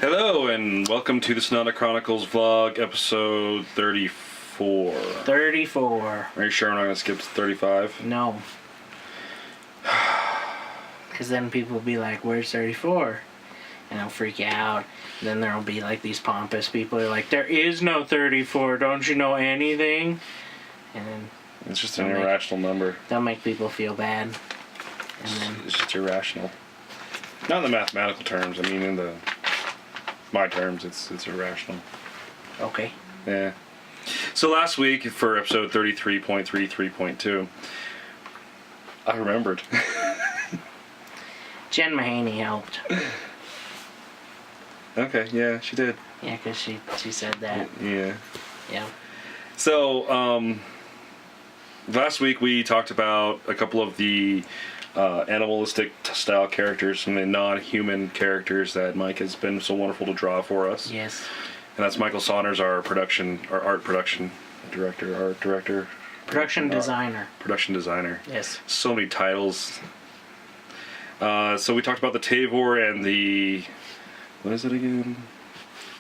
Hello and welcome to the Sonata Chronicles vlog, episode 34. 34. Are you sure I'm not going to skip to 35? No. Because then people will be like, where's 34? And they'll freak out. Then there'll be like these pompous people who are like, there is no 34, don't you know anything? And then it's just an irrational number. They'll make people feel bad. And then it's just irrational. Not in the mathematical terms, I mean in my terms, it's irrational. Okay. Yeah. So last week for episode 33.33.2, I remembered. Jen Mahaney helped. Okay, yeah, she did. Yeah, because she said that. Yeah. Yeah. So, last week we talked about a couple of the animalistic style characters and the non-human characters that Mike has been so wonderful to draw for us. Yes. And that's Michael Saunders, our art production director. Production designer. Production designer. Yes. So many titles. So we talked about the Tavor and the... What is it again?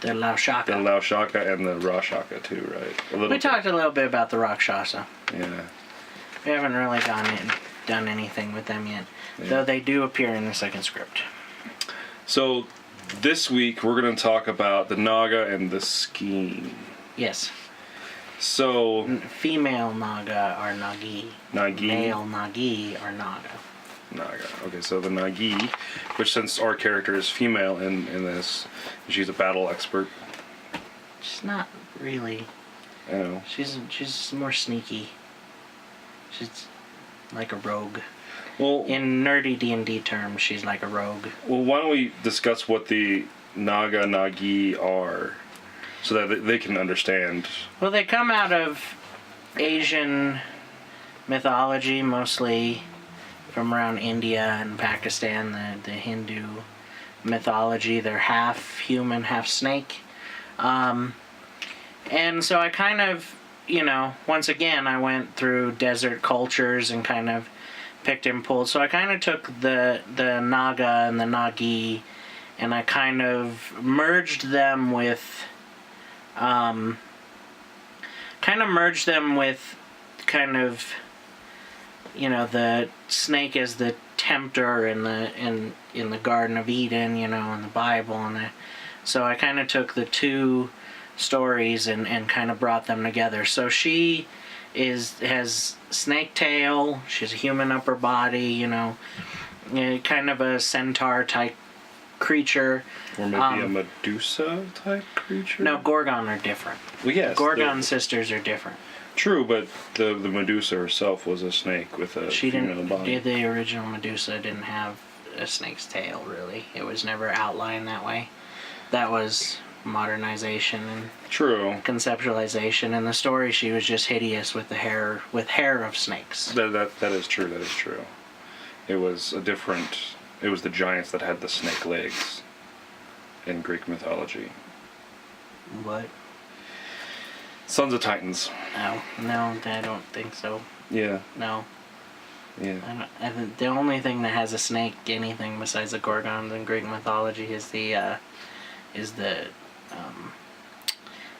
The Laushaka. The Laushaka and the Rashaka too, right? We talked a little bit about the Rakshasa. Yeah. We haven't really done anything with them yet, though they do appear in the second script. So, this week we're going to talk about the Nagah and the Skeen. Yes. So... Female Nagah are Nagi. Nagi. Male Nagi are Nagah. Nagah. Okay, so the Nagi, which since our character is female in this, she's a battle expert. She's not really. I know. She's more sneaky. She's like a rogue. Well, in nerdy D&D terms, she's like a rogue. Well, why don't we discuss what the Nagah Nagi are, so that they can understand. Well, they come out of Asian mythology, mostly from around India and Pakistan, the Hindu mythology. They're half human, half snake. And so I kind of, once again, I went through desert cultures and kind of picked and pulled. So I kind of took the Nagah and the Nagi and I kind of merged them with, the snake as the tempter in the Garden of Eden, in the Bible, so I kind of took the two stories and kind of brought them together. So she has snake tail, she's a human upper body, kind of a centaur type creature. Or maybe a Medusa type creature? No, Gorgon are different. Well, yes. Gorgon sisters are different. True, but the Medusa herself was a snake with a female body. The original Medusa didn't have a snake's tail, really. It was never outlined that way. That was modernization and conceptualization. In the story, she was just hideous with hair of snakes. That is true. That is true. It was It was the giants that had the snake legs in Greek mythology. What? Sons of Titans. No, I don't think so. Yeah. No. Yeah. I think the only thing that has a snake, anything besides the Gorgons in Greek mythology, is the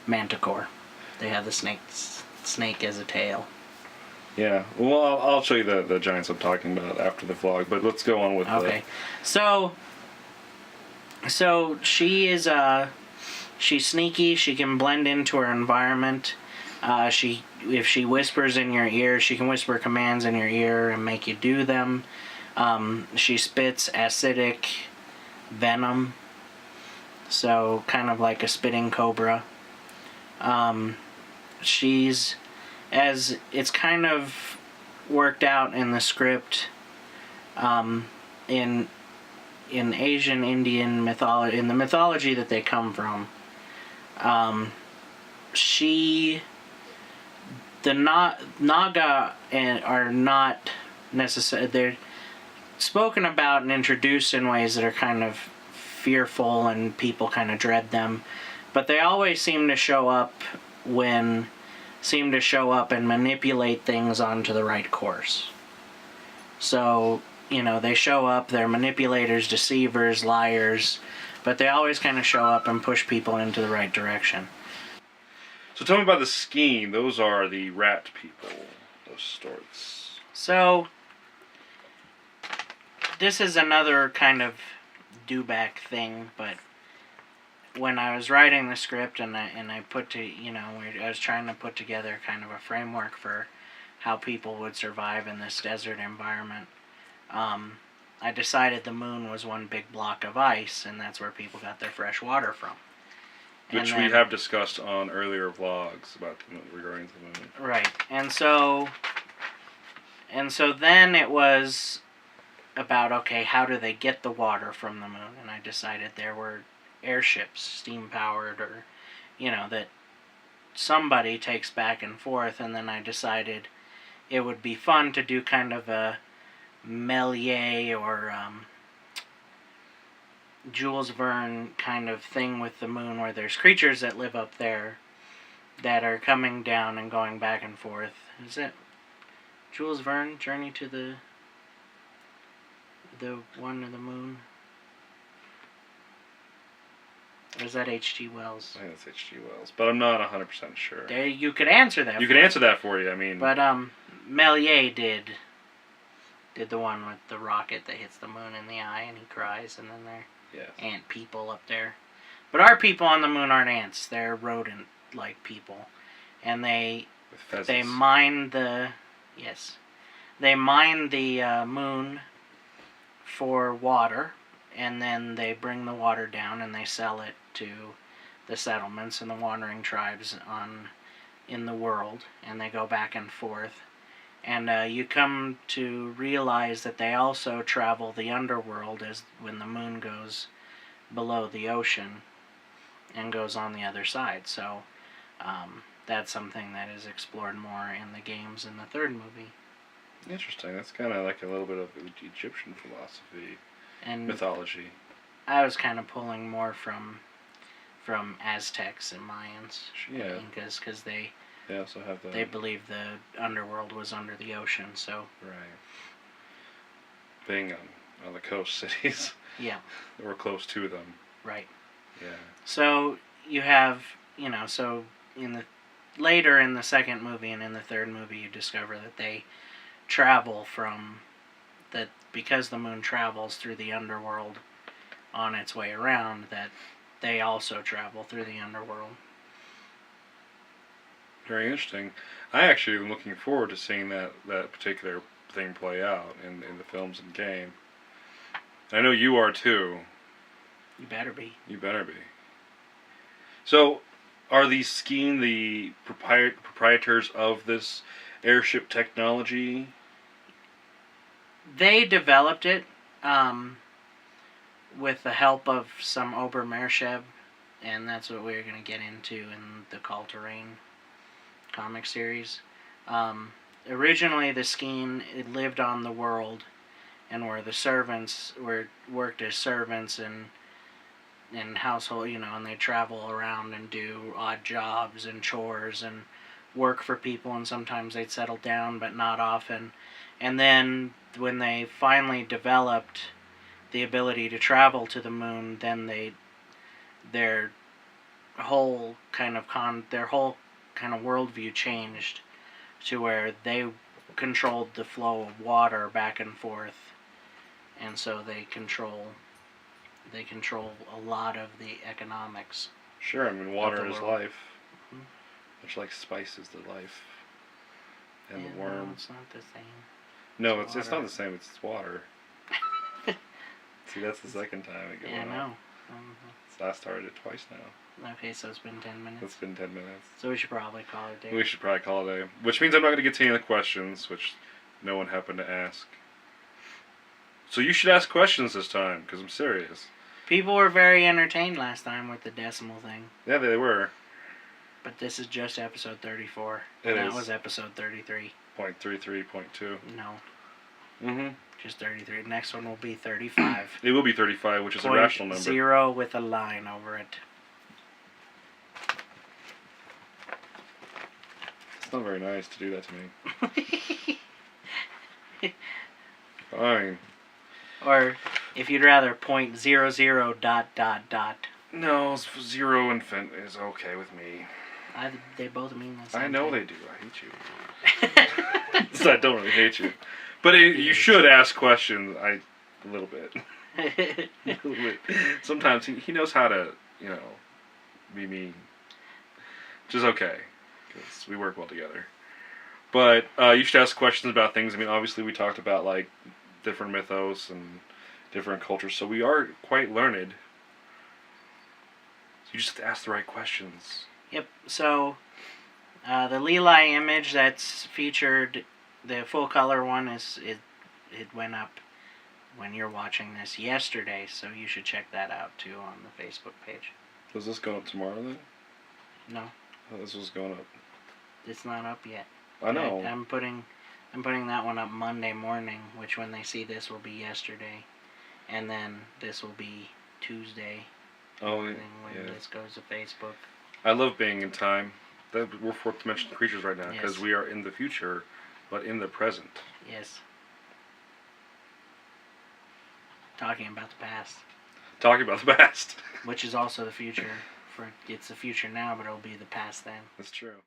Manticore. They have the snake as a tail. Yeah. Well, I'll show you the giants I'm talking about after the vlog, but let's go on with okay. So she is she's sneaky. She can blend into her environment. If she whispers in your ear, she can whisper commands in your ear and make you do them. She spits acidic venom, so kind of like a spitting cobra. She's, as it's kind of worked out in the script, in Asian Indian mythology, in the mythology that they come from, the Nagah are not necessarily, they're spoken about and introduced in ways that are kind of fearful and people kind of dread them, but they always seem to show up and manipulate things onto the right course. So, they show up, they're manipulators, deceivers, liars, But they always kind of show up and push people into the right direction. So tell me about the Skeen. Those are the rat people. Those storts. So, this is another kind of do-back thing, but when I was writing the script and I put to, I was trying to put together kind of a framework for how people would survive in this desert environment, I decided the moon was one big block of ice, and that's where people got their fresh water from. Which we have discussed on earlier vlogs about the moon, regarding the moon. Right, and so then it was about, okay, how do they get the water from the moon? And I decided there were airships, steam-powered, or, that somebody takes back and forth, and then I decided it would be fun to do kind of a Méliès or Jules Verne kind of thing with the moon, where there's creatures that live up there that are coming down and going back and forth. Is it Jules Verne, Journey to the one to the moon? Or is that H.G. Wells? I think it's H.G. Wells, but I'm not 100% sure. There, you could answer that. You could answer that for you. I mean, but Méliès did the one with the rocket that hits the moon in the eye and he cries, and then there are ant people up there. But our people on the moon aren't ants; they're rodent-like people, and they mine the moon for water, and then they bring the water down and they sell it to the settlements and the wandering tribes in the world, and they go back and forth. And you come to realize that they also travel the underworld as when the moon goes below the ocean and goes on the other side. So that's something that is explored more in the games in the third movie. Interesting. That's kind of like a little bit of Egyptian philosophy and mythology. I was kind of pulling more from Aztecs and Mayans. Yeah. Because they also have they believed the underworld was under the ocean. So right. Being on the coast cities. Yeah. We're close to them. Right. Yeah. So you have so later in the second movie and in the third movie you discover that they travel because the moon travels through the underworld on its way around, that they also travel through the underworld. Very interesting. I actually am looking forward to seeing that particular thing play out in the films and game. I know you are too. You better be. You better be. So, are these Skeen the proprietors of this airship technology? They developed it with the help of some Obermeerscheb, and that's what we're going to get into in the Call to Rain comic series. Originally, the Skeen lived on the world, and where the servants worked as servants and household, and they travel around and do odd jobs and chores and work for people, and sometimes they'd settle down, but not often. And then when they finally developed the ability to travel to the moon, then their whole kind of worldview changed to where they controlled the flow of water back and forth, and so they control a lot of the economics. Sure, I mean water is life. Mm-hmm. Much like spice is the life. And the worm. No, it's not the same. No, it's not the same. It's water. See, that's the second time it goes. Yeah, I know. So I started it twice now. Okay, so it's been 10 minutes. It's been 10 minutes. So we should probably call it a day. We should probably call it a day. Which means I'm not going to get to any of the questions, which no one happened to ask. So you should ask questions this time, because I'm serious. People were very entertained last time with the decimal thing. Yeah, they were. But this is just episode 34. That was episode 33. 0.33.2. No. Mm-hmm. Just 33. The next one will be 35. It will be 35, which is a rational number. 0 with a line over it. It's not very nice to do that to me. Fine. Or If you'd rather .00 ... No, zero infant is okay with me. They both mean the same I know thing. they do. I hate you. So I don't really hate you. But you should ask questions. A little bit. A little bit. Sometimes he knows how to, be mean. Which is okay. Because we work well together. But you should ask questions about things. I mean, obviously we talked about, like, different mythos and different cultures. So we are quite learned. You just have to ask the right questions. Yep. So, the Leli image that's featured, the full color one it went up when you're watching this yesterday, so you should check that out too on the Facebook page. Was this going up tomorrow then? No. Oh, this was going up. It's not up yet. I know. I'm putting that one up Monday morning, which when they see this will be yesterday, and then this will be Tuesday. Oh, when yeah. this goes to Facebook. I love being in time. We're fourth dimension creatures right now because Yes. we are in the future, but in the present. Yes. Talking about the past. Talking about the past. Which is also the future. It's the future now, but it'll be the past then. That's true.